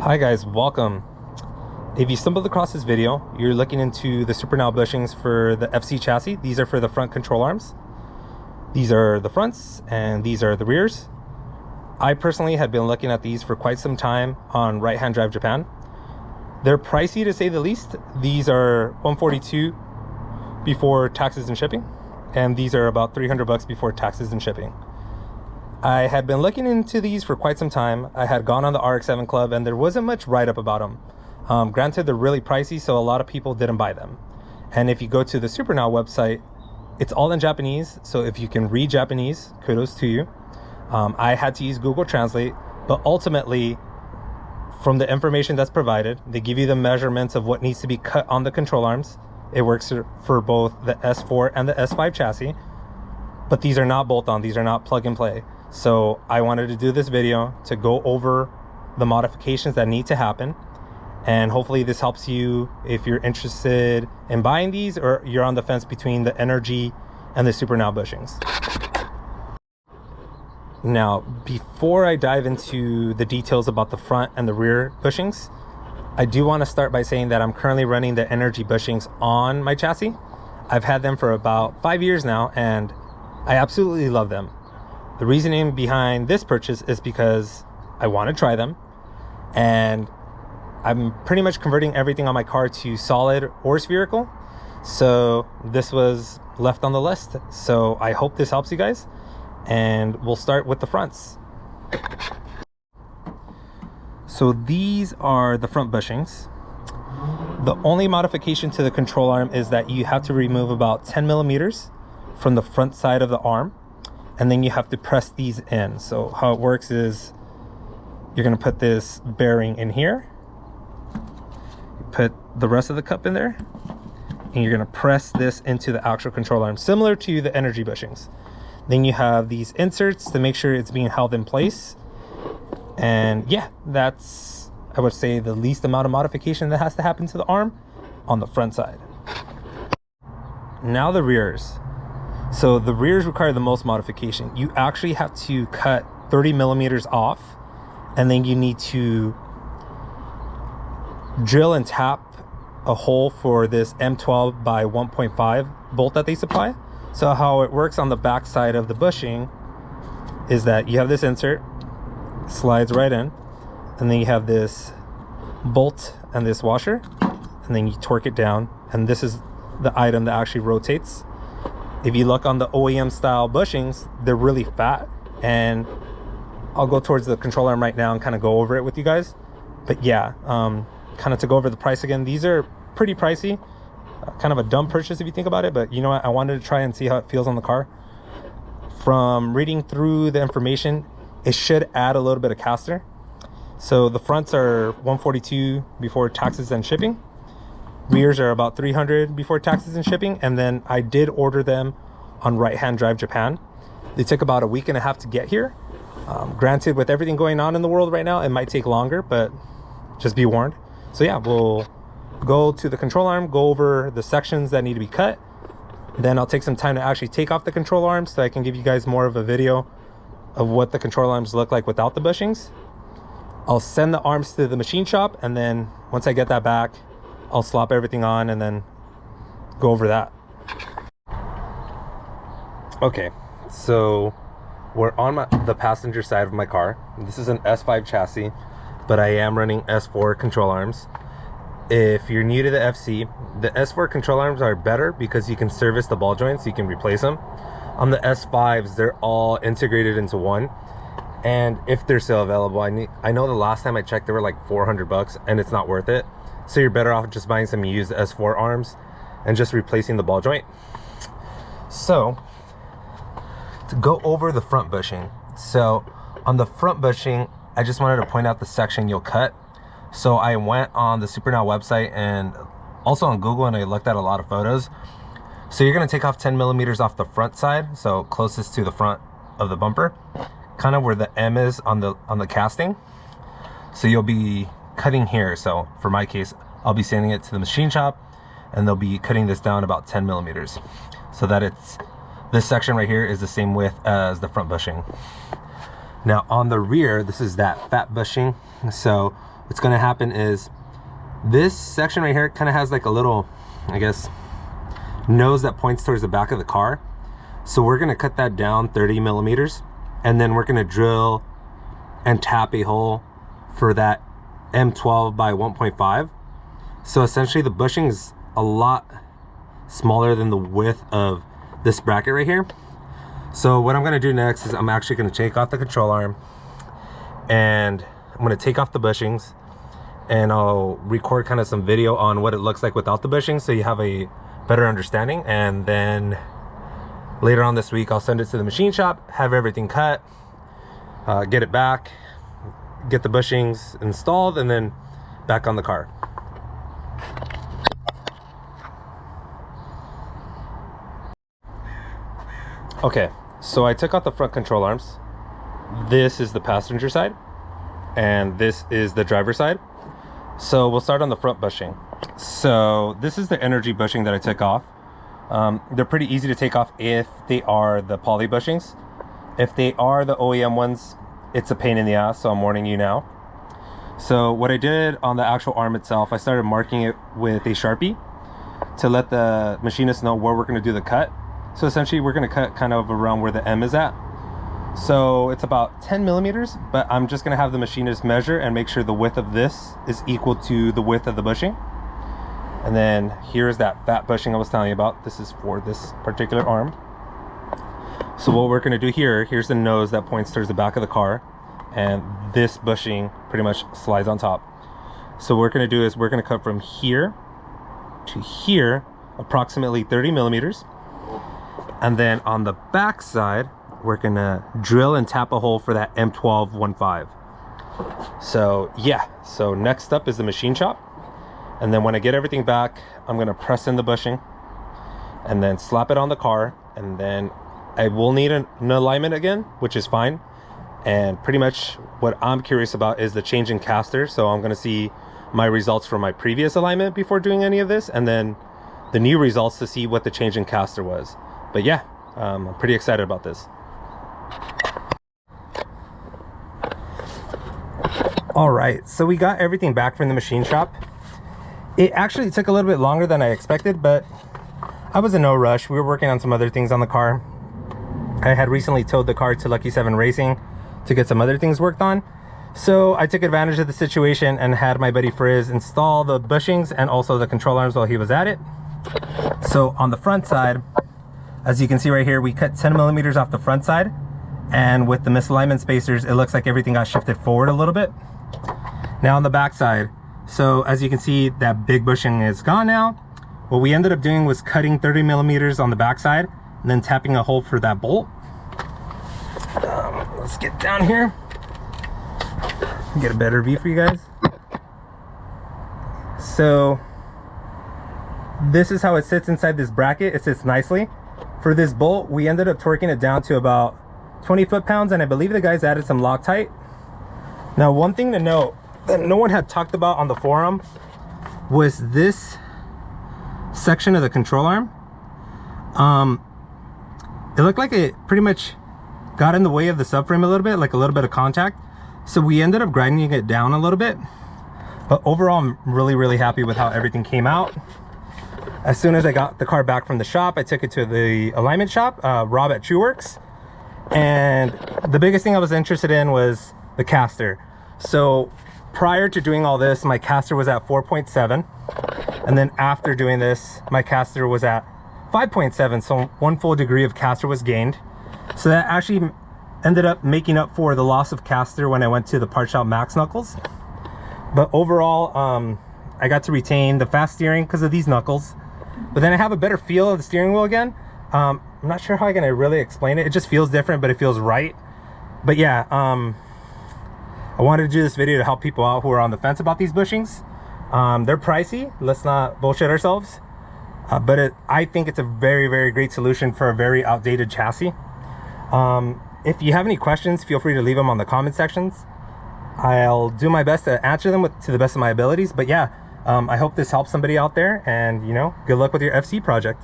Hi guys, welcome. If you stumbled across this video, you're looking into the Supernal bushings for the FC chassis. These are for the front control arms. These are the fronts and these are the rears. I personally had been looking at these for quite some time on Right Hand Drive Japan. They're pricey to say the least. These are $142 before taxes and shipping, and these are about $300 before taxes and shipping. I had been looking into these for quite some time. I had gone on the RX7 club and there wasn't much write-up about them. Granted, they're really pricey, so a lot of people didn't buy them. And if you go to the Supernal website, it's all in Japanese, so if you can read Japanese, kudos to you. I had to use Google Translate, but ultimately, from the information that's provided, they give you the measurements of what needs to be cut on the control arms. It works for both the S4 and the S5 chassis, but these are not bolt-on, these are not plug and play. So I wanted to do this video to go over the modifications that need to happen, and hopefully this helps you if you're interested in buying these or you're on the fence between the Energy and the Supernal bushings. Now, before I dive into the details about the front and the rear bushings, I do want to start by saying that I'm currently running the Energy bushings on my chassis. I've had them for about 5 years now and I absolutely love them. The reasoning behind this purchase is because I want to try them, and I'm pretty much converting everything on my car to solid or spherical. So this was left on the list. So I hope this helps you guys, and we'll start with the fronts. So these are the front bushings. The only modification to the control arm is that you have to remove about 10 millimeters from the front side of the arm, and then you have to press these in. So how it works is you're going to put this bearing in here, you put the rest of the cup in there, and you're going to press this into the actual control arm, similar to the Energy bushings. Then you have these inserts to make sure it's being held in place. And yeah, that's, I would say, the least amount of modification that has to happen to the arm on the front side. Now the rears. So the rears require the most modification. You actually have to cut 30 millimeters off, and then you need to drill and tap a hole for this M12 by 1.5 bolt that they supply. So how it works on the back side of the bushing is that you have this insert, slides right in, and then you have this bolt and this washer, and then you torque it down, and this is the item that actually rotates. If you look on the OEM style bushings, they're really fat, and I'll go towards the control arm right now and kind of go over it with you guys. But yeah, kind of to go over the price again, these are pretty pricey. Kind of a dumb purchase if you think about it, but you know what, I wanted to try and see how it feels on the car. From reading through the information, it should add a little bit of caster. So the fronts are $142 before taxes and shipping. Rears are about $300 before taxes and shipping, and then I did order them on Right Hand Drive Japan. They took about a week and a half to get here. Granted, with everything going on in the world right now, it might take longer, but just be warned. So yeah, we'll go to the control arm, go over the sections that need to be cut. Then I'll take some time to actually take off the control arms so I can give you guys more of a video of what the control arms look like without the bushings. I'll send the arms to the machine shop, and then once I get that back, I'll slap everything on and then go over that. Okay, so we're on the passenger side of my car. This is an S5 chassis, but I am running S4 control arms. If you're new to the FC, the S4 control arms are better because you can service the ball joints, you can replace them. On the S5s, they're all integrated into one. And if they're still available, I know the last time I checked, they were like $400 and it's not worth it. So you're better off just buying some used S4 arms and just replacing the ball joint. So to go over the front bushing. So on the front bushing, I just wanted to point out the section you'll cut. So I went on the Supernal website and also on Google, and I looked at a lot of photos. So you're going to take off 10 millimeters off the front side, so closest to the front of the bumper, kind of where the M is on the casting. So you'll be cutting here. So for my case, I'll be sending it to the machine shop, and they'll be cutting this down about 10 millimeters so that this section right here is the same width as the front bushing. Now on the rear, this is that fat bushing. So what's going to happen is this section right here kind of has like a little, I guess, nose that points towards the back of the car. So we're going to cut that down 30 millimeters, and then we're going to drill and tap a hole for that M12 by 1.5. So essentially the bushing is a lot smaller than the width of this bracket right here. So what I'm going to do next is I'm actually going to take off the control arm, and I'm going to take off the bushings, and I'll record kind of some video on what it looks like without the bushings, so you have a better understanding. And then later on this week I'll send it to the machine shop, have everything cut, get it back, get the bushings installed, and then back on the car. Okay, so I took out the front control arms. This is the passenger side, and this is the driver's side. So we'll start on the front bushing. So this is the energy bushing that I took off. They're pretty easy to take off if they are the poly bushings. If they are the OEM ones, it's a pain in the ass, so I'm warning you now. So what I did on the actual arm itself, I started marking it with a Sharpie to let the machinist know where we're going to do the cut. So essentially we're going to cut kind of around where the M is at. So it's about 10 millimeters, but I'm just going to have the machinist measure and make sure the width of this is equal to the width of the bushing. And then here's that fat bushing I was telling you about. This is for this particular arm. So what we're going to do here, here's the nose that points towards the back of the car, and this bushing pretty much slides on top. So what we're going to do is we're going to cut from here to here, approximately 30 millimeters. And then on the back side, we're gonna drill and tap a hole for that M12-15. So yeah, so next up is the machine shop. And then when I get everything back, I'm gonna press in the bushing and then slap it on the car. And then I will need an alignment again, which is fine. And pretty much what I'm curious about is the change in caster. So I'm gonna see my results from my previous alignment before doing any of this, and then the new results to see what the change in caster was. But yeah, I'm pretty excited about this. All right, so we got everything back from the machine shop. It actually took a little bit longer than I expected, but I was in no rush. We were working on some other things on the car. I had recently towed the car to Lucky 7 Racing to get some other things worked on. So I took advantage of the situation and had my buddy Frizz install the bushings and also the control arms while he was at it. So on the front side, as you can see right here, we cut 10 millimeters off the front side, and with the misalignment spacers, it looks like everything got shifted forward a little bit. Now on the back side, so as you can see, that big bushing is gone now. What we ended up doing was cutting 30 millimeters on the back side and then tapping a hole for that bolt. Let's get down here, get a better view for you guys. So this is how it sits inside this bracket. It sits nicely. For this bolt, we ended up torquing it down to about 20 foot-pounds, and I believe the guys added some Loctite. Now, one thing to note that no one had talked about on the forum was this section of the control arm. It looked like it pretty much got in the way of the subframe a little bit, like a little bit of contact. So we ended up grinding it down a little bit. But overall, I'm really happy with how everything came out. As soon as I got the car back from the shop, I took it to the alignment shop, Rob at TrueWorks. And the biggest thing I was interested in was the caster. So prior to doing all this, my caster was at 4.7. And then after doing this, my caster was at 5.7. So 1 full degree of caster was gained. So that actually ended up making up for the loss of caster when I went to the part shop Max Knuckles. But overall, I got to retain the fast steering because of these knuckles. But then I have a better feel of the steering wheel again. I'm not sure how I'm gonna really explain it. It just feels different, but it feels right. But yeah, I wanted to do this video to help people out who are on the fence about these bushings. They're pricey, let's not bullshit ourselves. But I think it's a very great solution for a very outdated chassis. If you have any questions, feel free to leave them on the comment sections. I'll do my best to answer them to the best of my abilities. But yeah, I hope this helps somebody out there, and you know, good luck with your FC project.